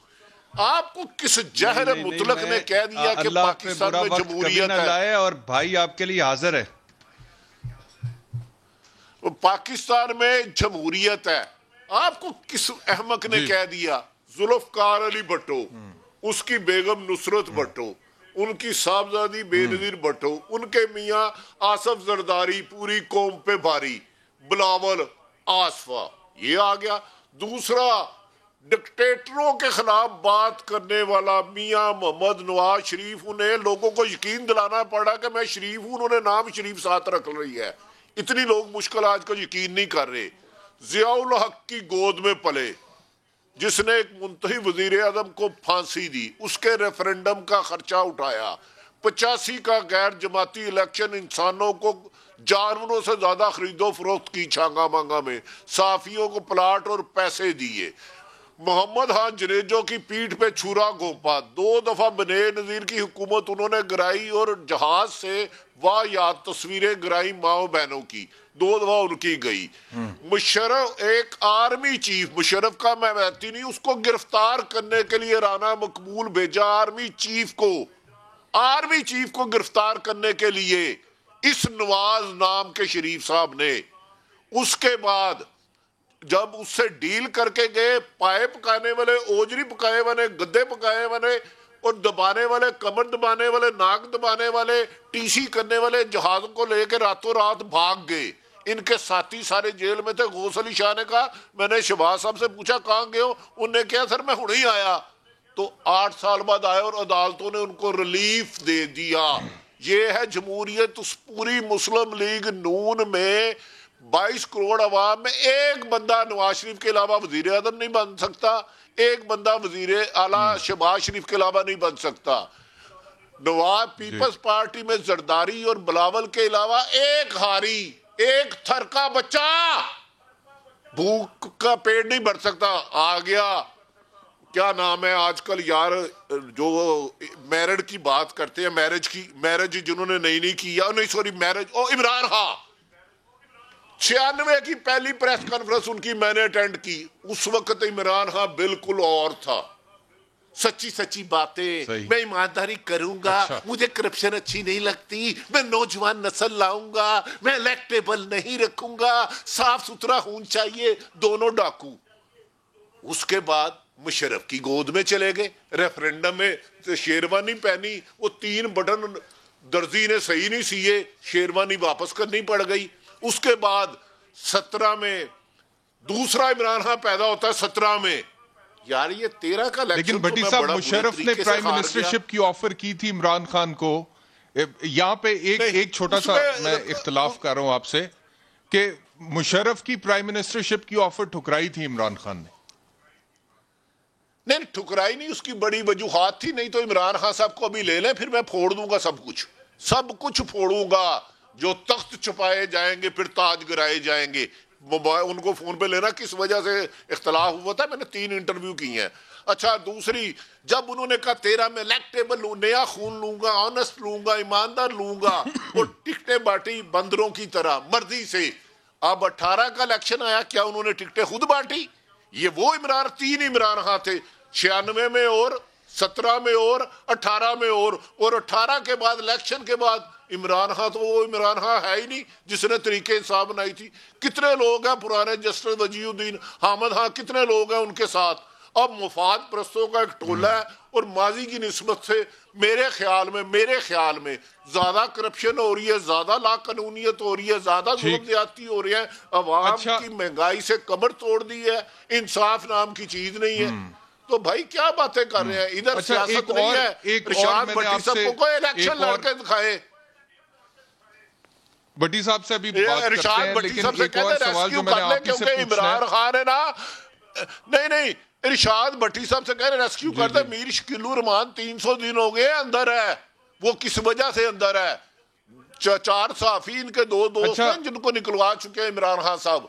آپ کو کس جہر مطلق نے کہہ دیا کہ پاکستان میں جمہوریت ہے؟ اور بھائی آپ کے لیے حاضر ہے، پاکستان میں جمہوریت ہے، آپ کو کس احمق نے کہہ دیا؟ ذوالفقار علی بھٹو، اس کی بیگم نصرت بھٹو، ان کی صاحبزادی بے نظیر بھٹو، ان کے میاں آصف زرداری، پوری قوم پہ بھاری، بلاول آصفہ، یہ آ گیا۔ دوسرا، ڈکٹیٹروں کے خلاف بات کرنے والا میاں محمد نواز شریف، انہیں لوگوں کو یقین دلانا پڑا کہ میں شریف ہوں، انہوں نے نام شریف ساتھ رکھ رہی ہے۔ اتنی لوگ مشکل آج کو یقین نہیں کر رہے۔ ضیاء الحق کی گود میں پلے، جس نے ایک منتخب وزیر اعظم کو پھانسی دی، اس کے ریفرنڈم کا خرچہ اٹھایا، 85 کا غیر جماعتی الیکشن، انسانوں کو جانوروں سے زیادہ خرید و فروخت کی چھانگا مانگا میں، صحافیوں کو پلاٹ اور پیسے دیے، محمد خان جنیجو کی پیٹھ پہ چھرا گھونپا، 2 دفعہ بنے نظیر کی حکومت انہوں نے گرائی اور جہاز سے واہیات تصویریں گرائی ماؤں بہنوں کی، 2 دفعہ ان کی گئی۔ مشرف ایک آرمی چیف، مشرف کا میں ویتی نہیں، اس کو گرفتار کرنے کے لیے رانا مقبول بھیجا، آرمی چیف کو گرفتار کرنے کے لیے اس نواز نام کے شریف صاحب نے۔ اس کے بعد جب اس سے ڈیل کر کے گئے، پائے پکانے والے، اوجری پکائے والے، گدے پکائے والے اور دبانے والے، کمر دبانے والے، ناک دبانے والے، ٹی سی کرنے والے جہاز کو لے کے راتوں رات بھاگ گئے۔ ان کے ساتھی سارے جیل میں تھے۔ غوث علی شاہ نے کہا، میں نے شہباز صاحب سے پوچھا کہاں گئے ہو، انہوں نے کہا سر میں ہوں ہی آیا۔ تو 8 سال بعد آئے اور عدالتوں نے ان کو ریلیف دے دیا۔ یہ ہے جمہوریت۔ اس پوری مسلم لیگ نون میں 22 کروڑ عوام میں ایک بندہ نواز شریف کے علاوہ وزیر اعظم نہیں بن سکتا، ایک بندہ وزیر اعلیٰ شہباز شریف کے علاوہ نہیں بن سکتا۔ نواب پیپلز پارٹی میں زرداری اور بلاول کے علاوہ ایک ہاری، ایک تھر کا بچہ، بھوک کا پیٹ نہیں بھر سکتا. آ گیا کیا نام ہے آج کل یار جو میرڈ کی بات کرتے ہیں، میرج جنہوں نے نہیں کی، نہیں سوری میرج، عمران خان. 96 کی پہلی پریس کانفرنس ان کی میں نے اٹینڈ کی. اس وقت عمران خان بالکل اور تھا. سچی باتیں، میں ایمانداری کروں گا، مجھے کرپشن اچھی نہیں لگتی، میں نوجوان نسل لاؤں گا، میں الیکٹیبل نہیں رکھوں گا، صاف ستھرا خون چاہیے. دونوں ڈاکو. اس کے بعد مشرف کی گود میں چلے گئے. ریفرنڈم میں شیروانی پہنی، وہ 3 بٹن درزی نے صحیح نہیں سیے، شیروانی واپس کرنی پڑ گئی. اس کے بعد 17 میں دوسرا عمران خان پیدا ہوتا ہے. 17 میں یار یہ 13 کا الیکشن. لیکن بھٹی صاحب مشرف نے پرائم منسٹرشپ کی آفر کی تھی عمران خان کو. یہاں پہ ایک چھوٹا سا میں اختلاف کر رہا ہوں آپ سے کہ مشرف کی پرائم منسٹرشپ کی آفر ٹھکرائی تھی عمران خان نے. نہیں ٹھکرائی نہیں، اس کی بڑی وجوہات تھی. نہیں تو عمران خان صاحب کو ابھی لے لیں، پھر میں پھوڑ دوں گا سب کچھ پھوڑوں گا. جو تخت چھپائے جائیں گے پھر تاج گرائے جائیں گے. ان کو فون پہ لینا کس وجہ سے اختلاف ہوا تھا، میں نے 3 انٹرویو کی ہیں. اچھا دوسری، جب انہوں نے کہا 13 میں الیکٹیبل لوں، نیا خون لوں گا، آنسٹ لوں گا، ایماندار لوں گا، اور ٹکٹیں بانٹی بندروں کی طرح مرضی سے. اب 18 کا الیکشن آیا، کیا انہوں نے ٹکٹیں خود بانٹی؟ یہ وہ 3 عمران خان تھے، 96 میں اور 17 میں اور 18 میں اور 18 کے بعد الیکشن کے بعد عمران خان تو وہ عمران خان ہے ہی نہیں جس نے طریقے انصاف بنائی تھی. کتنے لوگ ہیں پرانے، جسٹس وجیہ الدین حامد خان، کتنے لوگ ہیں ان کے ساتھ. اب مفاد پرستوں کا ایک ٹولہ ہے، اور ماضی کی نسبت سے میرے خیال میں زیادہ کرپشن ہو رہی ہے، زیادہ لا قانونیت ہو رہی ہے، زیادہ ظلم زیادتی ہو رہی ہے. عوام کی مہنگائی سے کمر توڑ دی ہے، انصاف نام کی چیز نہیں ہے. تو بھائی کیا باتیں کر رہے ہیں؟ ادھر سیاست نہیں ہے. ارشاد بھٹی صاحب کو کوئی الیکشن لڑ کے دکھائے. بھٹی صاحب سے ابھی بات کرتے ہیں، لیکن ایک اور سوال جو میں نے آپ سے پوچھنا ہے. عمران خان ہے نا، نہیں ارشاد بھٹی صاحب سے کہہ رہے ریسکیو کرتے. میر شکیل الرحمان 300 دن ہو گئے اندر ہے. وہ کس وجہ سے اندر ہے؟ 4 صحافی ان کے 2 دوست ہیں جن کو نکلوا چکے ہیں عمران خان صاحب.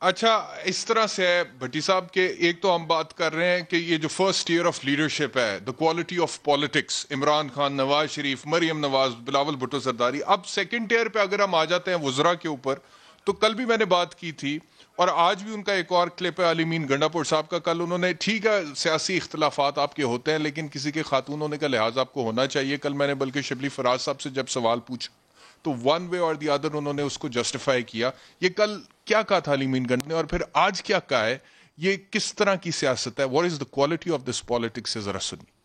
اچھا اس طرح سے ہے بھٹی صاحب کہ ایک تو ہم بات کر رہے ہیں کہ یہ جو فرسٹ ایئر آف لیڈرشپ ہے، the quality of politics, Imran Khan, Nawaz Sharif, Maryam Nawaz, Bilawal Bhutto Zardari. اب سیکنڈ ایئر پہ اگر ہم آ جاتے ہیں وزراء کے اوپر، تو کل بھی میں نے بات کی تھی اور آج بھی ان کا ایک اور کلپ ہے علی امین گنڈا پور صاحب کا. کل انہوں نے، ٹھیک ہے سیاسی اختلافات آپ کے ہوتے ہیں لیکن کسی کے خاتون ہونے کا لحاظ آپ کو ہونا چاہیے. کل میں نے بلکہ شبلی فراز صاحب سے جب سوال پوچھا تو ون وے اور دی ادر انہوں نے اس کو جسٹیفائی کیا. یہ کل کیا کہا تھا علی امین گنڈا نے اور پھر آج کیا کہا ہے؟ یہ کس طرح کی سیاست ہے؟ What is the quality of this politics? ذرا سنیے.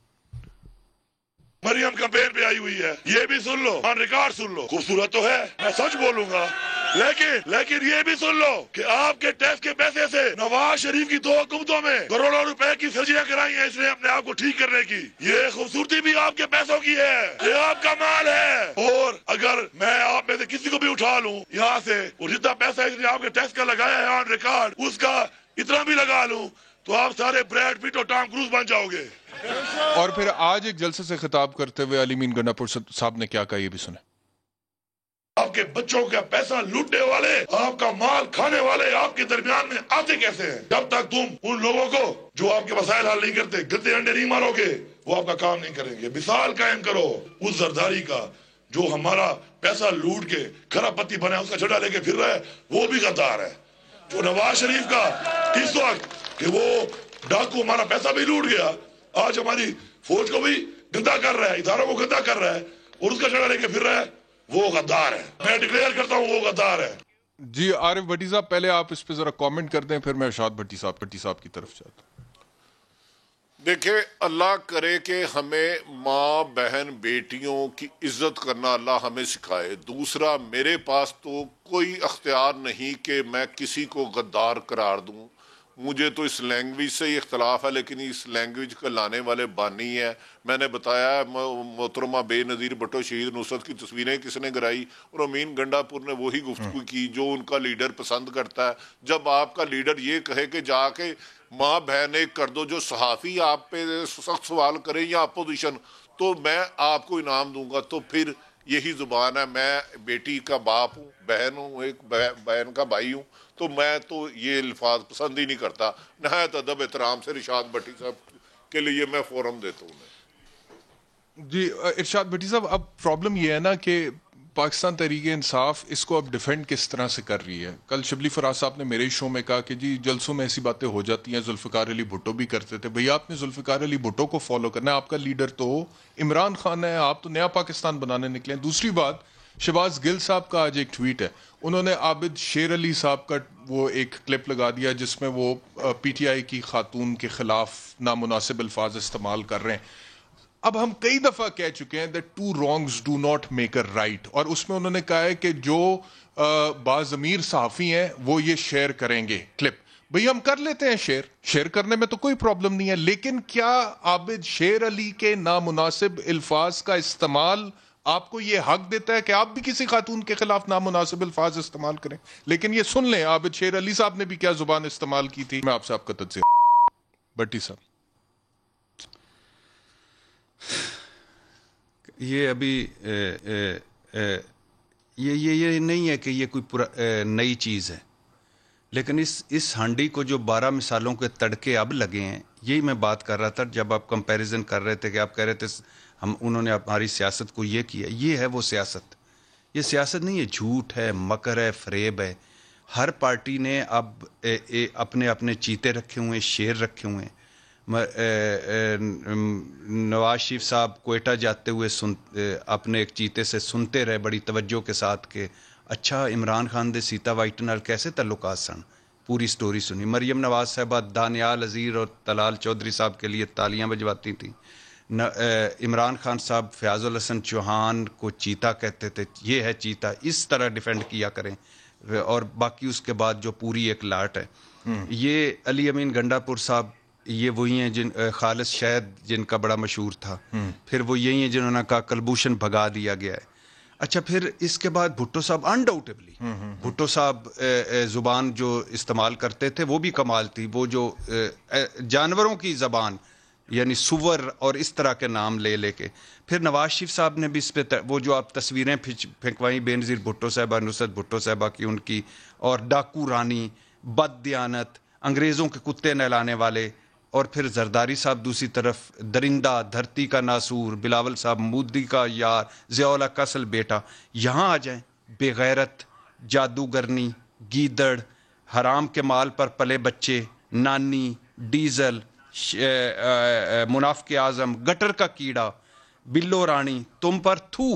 مریم کمپین پہ آئی ہوئی ہے، یہ بھی سن لو، آن ریکارڈ سن لو. خوبصورت تو ہے، میں سچ بولوں گا، لیکن یہ بھی سن لو کہ آپ کے ٹیکس کے پیسے سے نواز شریف کی 2 حکومتوں میں کروڑوں روپے کی سرجریاں کرائی ہیں اس نے اپنے آپ کو ٹھیک کرنے کی. یہ خوبصورتی بھی آپ کے پیسوں کی ہے، یہ آپ کا مال ہے. اور اگر میں آپ میں سے کسی کو بھی اٹھا لوں یہاں سے، اور جتنا پیسہ اس نے آپ کے ٹیکس کا لگایا ہے آن ریکارڈ، اس کا اتنا بھی لگا لوں تو آپ سارے بریڈ پیٹ اور ٹام کروز بن جاؤ گے. اور پھر آج ایک جلسے سے خطاب کرتے ہوئے علی امین گنڈا پور صاحب نے کیا کہا، یہ بھی سنیں. آپ کے بچوں کا پیسہ لوٹنے والے، آپ کا مال کھانے والے آپ کے درمیان میں آتے کیسے ہیں؟ جب تک تم ان لوگوں کو جو آپ کے مسائل حل نہیں کرتے گندے انڈے نہیں مارو گے، وہ آپ کا کام نہیں کریں گے. مثال قائم کرو اس زرداری کا جو ہمارا پیسہ لوٹ کے کھرا پتی بنا اس کا چھڑا لے کے پھر رہا ہے، وہ بھی غدار ہے. جو نواز شریف کا اس وقت کہ وہ ڈاکو ہمارا پیسہ بھی لوٹ گیا، آج ہماری فوج کو بھی گندا کر رہا ہے، اداروں کو گندا کر رہا ہے اور اس کا چھڑا لے کے پھر رہا ہے، وہ غدار ہے. میں ڈکلیئر کرتا ہوں وہ غدار ہے. جی عارف بھٹی صاحب پہلے آپ اس پہ ذرا کامنٹ کر دیں، پھر میں ارشاد بھٹی صاحب کی طرف جاتا ہوں. دیکھیں اللہ کرے کہ ہمیں ماں بہن بیٹیوں کی عزت کرنا اللہ ہمیں سکھائے. دوسرا میرے پاس تو کوئی اختیار نہیں کہ میں کسی کو غدار قرار دوں. مجھے تو اس لینگویج سے ہی اختلاف ہے، لیکن اس لینگویج کو لانے والے بانی ہیں. میں نے بتایا محترمہ بے نظیر بھٹو شہید نصرت کی تصویریں کس نے گرائی، اور امین گنڈا پور نے وہی گفتگو کی جو ان کا لیڈر پسند کرتا ہے. جب آپ کا لیڈر یہ کہے کہ جا کے ماں بہن ایک کر دو، جو صحافی آپ پہ سخت سوال کرے یا اپوزیشن، تو میں آپ کو انعام دوں گا. تو پھر یہی زبان ہے. میں بیٹی کا باپ ہوں، بہن ہوں، ایک بہن کا بھائی ہوں، تو میں تو یہ الفاظ پسند ہی نہیں کرتا. نہایت ادب احترام سے رشاد بھٹی صاحب کے لیے میں فورم دیتا ہوں. جی ارشاد بھٹی صاحب، اب پرابلم یہ ہے نا کہ پاکستان تحریک انصاف اس کو اب ڈیفینڈ کس طرح سے کر رہی ہے. کل شبلی فراز صاحب نے میرے شو میں کہا کہ جی جلسوں میں ایسی باتیں ہو جاتی ہیں، ذوالفقار علی بھٹو بھی کرتے تھے. بھئی آپ نے ذوالفقار علی بھٹو کو فالو کرنا ہے، آپ کا لیڈر تو عمران خان ہے، آپ تو نیا پاکستان بنانے نکلے ہیں. دوسری بات، شہباز گل صاحب کا آج ایک ٹویٹ ہے، انہوں نے عابد شیر علی صاحب کا وہ ایک کلپ لگا دیا جس میں وہ پی ٹی آئی کی خاتون کے خلاف نامناسب الفاظ استعمال کر رہے ہیں. اب ہم کئی دفعہ کہہ چکے ہیں that two wrongs do not make a right، اور اس میں انہوں نے کہا ہے کہ جو باضمیر صحافی ہیں وہ یہ شیئر کریں گے کلپ. بھئی ہم کر لیتے ہیں شیئر کرنے میں تو کوئی پرابلم نہیں ہے، لیکن کیا عابد شیر علی کے نامناسب الفاظ کا استعمال آپ کو یہ حق دیتا ہے کہ آپ بھی کسی خاتون کے خلاف نامناسب الفاظ استعمال کریں؟ لیکن یہ سن لیں عابد شیر علی صاحب نے بھی کیا زبان استعمال کی تھی. میں آپ سے آپ کا تجزیہ. بھٹی صاحب، یہ ابھی یہ نہیں ہے کہ یہ کوئی نئی چیز ہے، لیکن اس ہانڈی کو جو 12 مثالوں کے تڑکے اب لگے ہیں، یہی میں بات کر رہا تھا جب آپ کمپیریزن کر رہے تھے کہ آپ کہہ رہے تھے انہوں نے ہماری سیاست کو یہ کیا. یہ ہے وہ سیاست. یہ سیاست نہیں ہے، جھوٹ ہے، مکر ہے، فریب ہے. ہر پارٹی نے اب اپنے اپنے چیتے رکھے ہوئے ہیں، شیر رکھے ہوئے ہیں. نواز شریف صاحب کوئٹہ جاتے ہوئے اپنے ایک چیتے سے سنتے رہے بڑی توجہ کے ساتھ کہ اچھا عمران خان دے سیتا وائٹ نال کیسے تعلقات سن. پوری سٹوری سنی. مریم نواز صاحبہ دانیال عزیر اور طلال چودھری صاحب کے لیے تالیاں بجواتی تھیں. عمران خان صاحب فیاض الحسن چوہان کو چیتا کہتے تھے. یہ ہے چیتا، اس طرح ڈیفینڈ کیا کریں. اور باقی اس کے بعد جو پوری ایک لاٹ ہے. یہ علی امین گنڈا پور صاحب یہ وہی ہیں جن خالص شہد جن کا بڑا مشہور تھا. پھر وہ یہی ہیں جنہوں نے کہا کلبھوشن بھگا دیا گیا ہے. اچھا پھر اس کے بعد بھٹو صاحب انڈاؤٹیبلی بھٹو صاحب زبان جو استعمال کرتے تھے وہ بھی کمال تھی. وہ جو جانوروں کی زبان یعنی سور اور اس طرح کے نام لے کے. پھر نواز شریف صاحب نے بھی اس پہ وہ جو آپ تصویریں پھینکوائیں بے نظیر بھٹو صاحبہ، نصرت بھٹو صاحبہ کی، ان کی، اور ڈاکو رانی، بد دیانت، انگریزوں کے کتے نہلانے والے. اور پھر زرداری صاحب دوسری طرف درندہ، دھرتی کا ناسور، بلاول صاحب مودی کا یار، ضیاء الحق کا اصل بیٹا. یہاں آ جائیں، بے غیرت، جادوگرنی، گیدڑ، حرام کے مال پر پلے بچے، نانی، ڈیزل، منافق اعظم، گٹر کا کیڑا، بلو رانی، تم پر تھو.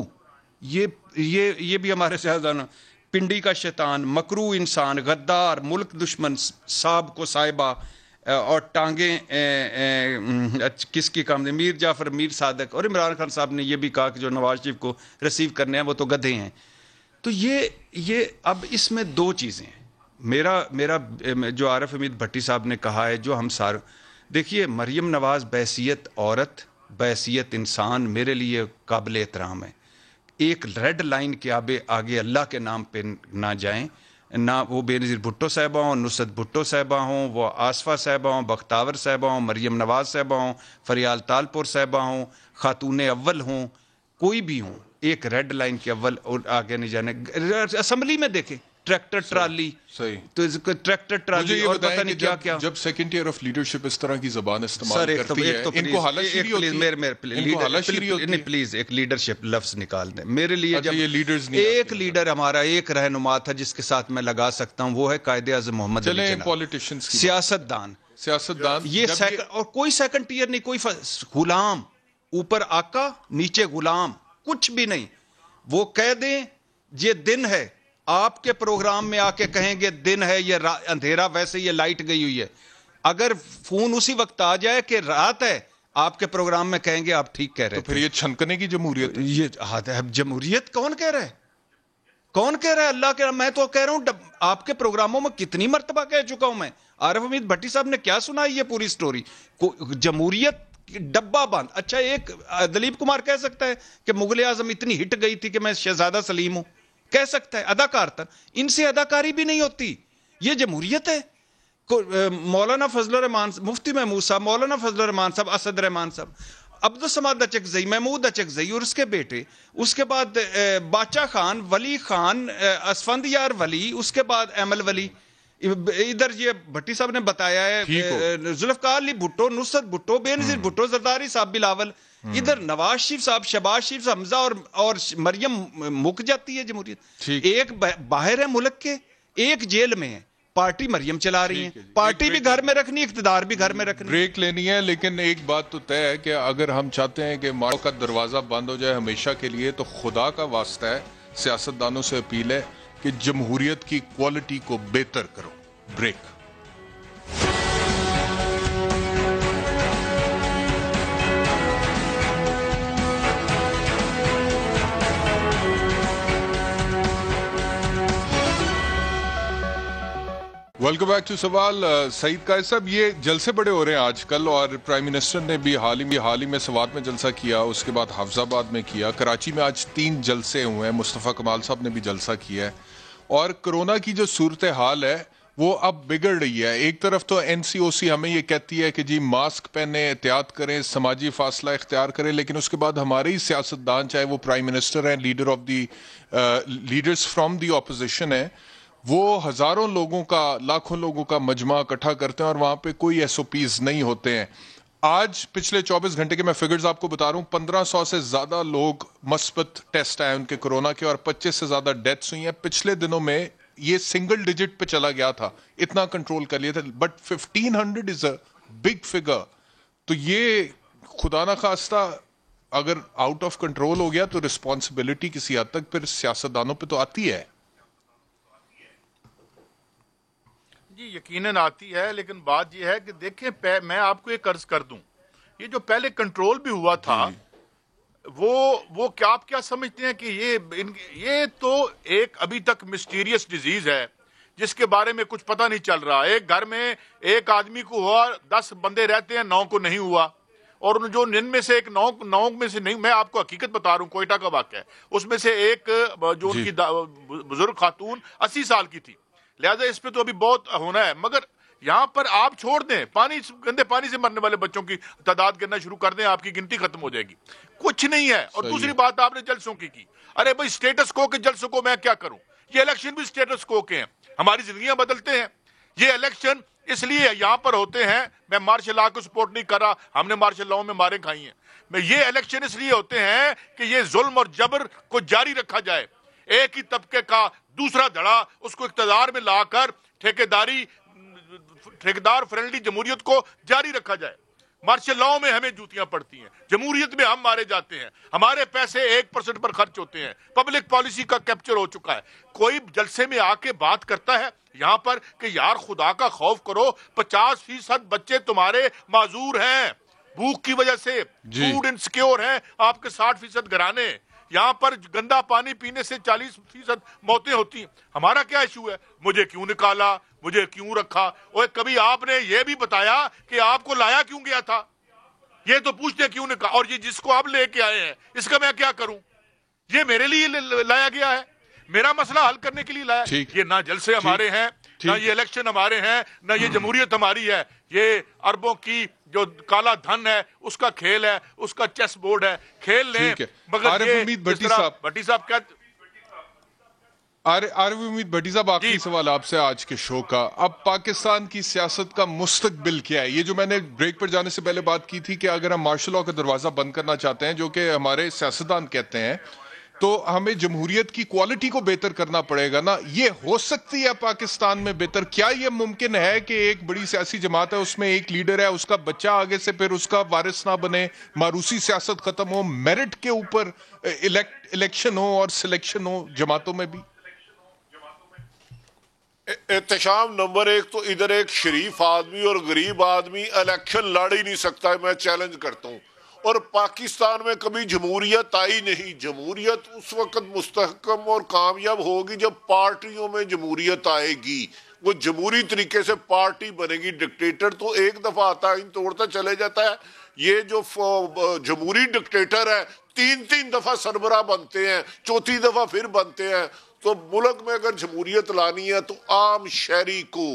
یہ بھی ہمارے سیاستدان. پنڈی کا شیطان، مکرو انسان، غدار، ملک دشمن، صاحب کو صاحبہ، اور ٹانگیں کس کی کام دیں، میر جعفر، میر صادق. اور عمران خان صاحب نے یہ بھی کہا کہ جو نواز شریف کو ریسیو کرنے ہیں وہ تو گدھے ہیں. تو یہ اب اس میں دو چیزیں ہیں. میرا جو عارف حمید بھٹی صاحب نے کہا ہے، جو ہم سارے دیکھیے، مریم نواز بحیثیت عورت، بحیثیت انسان میرے لیے قابل احترام ہے. ایک ریڈ لائن کے آگے اللہ کے نام پہ نہ جائیں. نہ وہ بے نظیر بھٹو صاحبہ ہوں، نصرت بھٹو صاحبہ ہوں، وہ آصفہ صاحبہ ہوں، بختاور صاحبہ ہوں، مریم نواز صاحبہ ہوں، فریال تالپور صاحبہ ہوں، خاتون اول ہوں، کوئی بھی ہوں، ایک ریڈ لائن کے اول اور آگے نہیں جانے. اسمبلی میں دیکھیں ٹریکٹر ٹرالی، تو ٹریکٹر ٹرالی اور پتہ نہیں کیا کیا. جب سیکنڈ ایئر آف لیڈرشپ اس طرح کی زبان استعمال کرتی ہے، ان کو حالشیری ہوتی ہے. پلیز ایک لیڈرشپ لفظ نکال دیں میرے لیے. جب یہ لیڈرز ایک لیڈر ہمارا ایک رہنما تھا جس کے ساتھ میں لگا سکتا ہوں، وہ ہے قائد اعظم محمد علی جناح. پولیٹیشنز، سیاستدان، یہ اور کوئی سیکنڈ ٹیئر نہیں، کوئی غلام، اوپر آقا نیچے غلام، کچھ بھی نہیں. وہ کہہ دیں یہ دن ہے، آپ کے پروگرام میں آ کے کہیں گے دن ہے، یہ اندھیرا، ویسے یہ لائٹ گئی ہوئی ہے. اگر فون اسی وقت آ جائے کہ رات ہے، آپ کے پروگرام میں کہیں گے آپ ٹھیک کہہ رہے. تو پھر یہ چھنکنے کی جمہوریت، یہ جمہوریت کون کہہ رہا ہے؟ کون کہہ رہا ہے اللہ کے؟ میں تو کہہ رہا ہوں آپ کے پروگراموں میں کتنی مرتبہ کہہ چکا ہوں میں. عارف حمید بھٹی صاحب نے کیا سنائی یہ پوری سٹوری؟ جمہوریت ڈبہ بند. اچھا ایک دلیپ کمار کہہ سکتا ہے کہ مغل اعظم اتنی ہٹ گئی تھی کہ میں شہزادہ سلیم ہوں؟ کہہ سکتا ہے، اداکار تھا. ان سے اداکاری بھی نہیں ہوتی. یہ جمہوریت ہے. مولانا فضل الرحمان، مفتی محمود صاحب، مولانا فضل الرحمان صاحب، اسد رحمان صاحب، عبدالصمد اچکزئی، محمود اچکزئی اور اس کے بیٹے، اس کے بعد باچا خان، ولی خان، اسفند یار ولی، اس کے بعد ایمل ولی، ادھر یہ بھٹی صاحب نے بتایا ہے ذوالفقار علی بھٹو، نصرت بھٹو، بے نظیر بھٹو، زرداری صاحب بلاول، ادھر نواز شریف صاحب، شہباز شریف صاحب، حمزہ اور مریم مک جاتی ہے جمہوریت. ایک باہر ہے ملک کے، ایک جیل میں ہے. پارٹی مریم چلا رہی ہیں، پارٹی بھی گھر میں رکھنی، اقتدار بھی گھر میں رکھنی. بریک لینی ہے، لیکن ایک بات تو طے ہے کہ اگر ہم چاہتے ہیں کہ ماڑو کا دروازہ بند ہو جائے ہمیشہ کے لیے، تو خدا کا واسطہ ہے سیاستدانوں سے اپیل ہے کہ جمہوریت کی کوالٹی کو بہتر کرو. بریک. ویلکم بیک ٹو سوال. سعید قائد صاحب، یہ جلسے بڑے ہو رہے ہیں آج کل، اور پرائم منسٹر نے بھی حال ہی میں سوات میں جلسہ کیا، اس کے بعد حافظ آباد میں کیا، کراچی میں آج 3 جلسے ہوئے ہیں، مصطفیٰ کمال صاحب نے بھی جلسہ کیا ہے. اور کرونا کی جو صورتحال ہے وہ اب بگڑ رہی ہے. ایک طرف تو این سی او سی ہمیں یہ کہتی ہے کہ جی ماسک پہنیں، احتیاط کریں، سماجی فاصلہ اختیار کریں، لیکن اس کے بعد ہمارے ہی سیاستدان، چاہے وہ پرائم منسٹر ہیں، لیڈرز فرام دی اپوزیشن ہیں، وہ ہزاروں لوگوں کا، لاکھوں لوگوں کا مجمع اکٹھا کرتے ہیں اور وہاں پہ کوئی ایس او پیز نہیں ہوتے ہیں. آج پچھلے 24 گھنٹے کے میں فگرز آپ کو بتا رہا ہوں، 1500 سے زیادہ لوگ مثبت ٹیسٹ آئے ان کے کرونا کے، اور 25 سے زیادہ ڈیتھس ہوئی ہیں. پچھلے دنوں میں یہ سنگل ڈیجٹ پہ چلا گیا تھا، اتنا کنٹرول کر لیا تھا، but 1500 is a big figure. تو یہ خدا نہ خواستہ اگر آؤٹ آف کنٹرول ہو گیا تو رسپانسبلٹی کسی حد تک پھر سیاستدانوں پہ تو آتی ہے. جی یقیناً آتی ہے، لیکن بات یہ ہے کہ دیکھیں میں آپ کو ایک عرض کر دوں، یہ جو پہلے کنٹرول بھی ہوا تھا وہ کیا آپ کیا سمجھتے ہیں کہ یہ تو ایک ابھی تک مسٹیریس ڈیزیز ہے جس کے بارے میں کچھ پتہ نہیں چل رہا. ایک گھر میں ایک آدمی کو ہوا، 10 بندے رہتے ہیں، 9 کو نہیں ہوا، اور جو ان میں سے ایک 9 میں سے نہیں، میں آپ کو حقیقت بتا رہا ہوں، کوئٹہ کا واقعہ ہے، اس میں سے ایک جو ان کی بزرگ خاتون 80 سال کی تھی. لہذا اس پہ تو ابھی بہت ہونا ہے، مگر یہاں پر آپ چھوڑ دیں، گندے پانی سے مرنے والے بچوں کی تعداد گننا شروع کر دیں، آپ کی گنتی ختم ہو جائے گی. کچھ نہیں ہے. اور دوسری بات آپ نے جلسوں کی، ارے بھائی سٹیٹس کو کے جلسوں کو میں کیا کروں؟ یہ الیکشن بھی سٹیٹس کو کے ہیں، ہماری زندگیاں بدلتے ہیں. یہ الیکشن اس لیے یہاں پر ہوتے ہیں، میں مارشل لا کو سپورٹ نہیں کر رہا، ہم نے مارشل لاؤں میں مارے کھائی ہیں. یہ الیکشن اس لیے ہوتے ہیں کہ یہ ظلم اور جبر کو جاری رکھا جائے، ایک ہی طبقے کا دوسرا دھڑا اس کو اقتدار میں لا کر ٹھیکیدار فرینڈلی جمہوریت کو جاری رکھا جائے. مارشل لاؤں میں ہمیں جوتیاں پڑتی ہیں، جمہوریت میں ہم مارے جاتے ہیں، ہمارے پیسے 1% پر خرچ ہوتے ہیں، پبلک پالیسی کا کیپچر ہو چکا ہے. کوئی جلسے میں آ کے بات کرتا ہے یہاں پر کہ یار خدا کا خوف کرو، 50% بچے تمہارے معذور ہیں بھوک کی وجہ سے، فوڈ انسیکیور ہیں آپ کے، 60% گھرانے، یہاں پر گندا پانی پینے سے 40% موتیں ہوتی ہیں. ہمارا کیا ایشو ہے؟ مجھے کیوں نکالا، مجھے کیوں رکھا؟ اور کبھی آپ نے یہ بھی بتایا کہ آپ کو لایا کیوں گیا تھا؟ یہ تو پوچھتے کیوں نکالا. اور یہ جس کو آپ لے کے آئے ہیں اس کا میں کیا کروں؟ یہ میرے لیے لایا گیا ہے، میرا مسئلہ حل کرنے کے لیے لایا. یہ نہ جلسے ہمارے ہیں، نہ یہ الیکشن ہمارے ہیں، نہ یہ جمہوریت ہماری ہے. یہ اربوں کی جو کالا دھن ہے اس کا کھیل ہے، اس کا چیس بورڈ ہے، کھیل لیں. مگر بھٹی صاحب کیا عارف امید بھٹی صاحب، آخری سوال آپ سے آج کے شو کا. اب پاکستان کی سیاست کا مستقبل کیا ہے؟ یہ جو میں نے بریک پر جانے سے پہلے بات کی تھی کہ اگر ہم مارشل لاء کا دروازہ بند کرنا چاہتے ہیں، جو کہ ہمارے سیاستدان کہتے ہیں، تو ہمیں جمہوریت کی کوالٹی کو بہتر کرنا پڑے گا نا. یہ ہو سکتی ہے پاکستان میں بہتر؟ کیا یہ ممکن ہے کہ ایک بڑی سیاسی جماعت ہے، اس میں ایک لیڈر ہے، اس کا بچہ آگے سے پھر اس کا وارث نہ بنے، ماروسی سیاست ختم ہو، میرٹ کے اوپر الیکشن ہو اور سلیکشن ہو جماعتوں میں بھی؟ احتشام نمبر 1 تو ادھر ایک شریف آدمی اور غریب آدمی الیکشن لڑ ہی نہیں سکتا ہے، میں چیلنج کرتا ہوں. اور پاکستان میں کبھی جمہوریت آئی نہیں. جمہوریت اس وقت مستحکم اور کامیاب ہوگی جب پارٹیوں میں جمہوریت آئے گی. وہ جمہوری طریقے سے پارٹی بنے گی. ڈکٹیٹر تو ایک دفعہ آتا ہے توڑتا چلے جاتا ہے. یہ جو جمہوری ڈکٹیٹر ہے 3 دفعہ سربراہ بنتے ہیں, چوتھی دفعہ پھر بنتے ہیں. تو ملک میں اگر جمہوریت لانی ہے تو عام شہری کو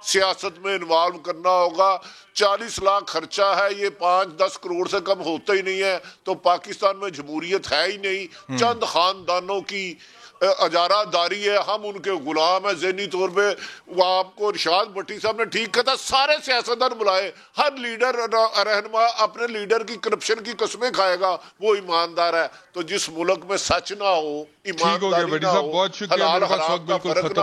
سیاست میں انوالو کرنا ہوگا. 40 لاکھ خرچہ ہے, یہ 5-10 کروڑ سے کم ہوتا ہی نہیں ہے. تو پاکستان میں جمہوریت ہے ہی نہیں, چند خاندانوں کی اجارہ داری ہے, ہم ان کے غلام ہیں ذہنی طور پہ. وہ آپ کو ارشاد بھٹی صاحب نے ٹھیک کہا تھا, سارے سیاستدان بلائے, ہر لیڈر رہنما اپنے لیڈر کی کرپشن کی قسمیں کھائے گا, وہ ایماندار ہے. تو جس ملک میں سچ نہ ہو, ایمانداری نہ ہو, حلال حرام کا فرق نہ.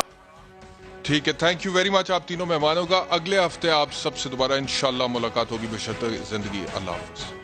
ٹھیک ہے, تھینک یو ویری مچ آپ تینوں مہمانوں کا. اگلے ہفتے آپ سب سے دوبارہ انشاءاللہ ملاقات ہوگی بشرط زندگی. اللہ حافظ.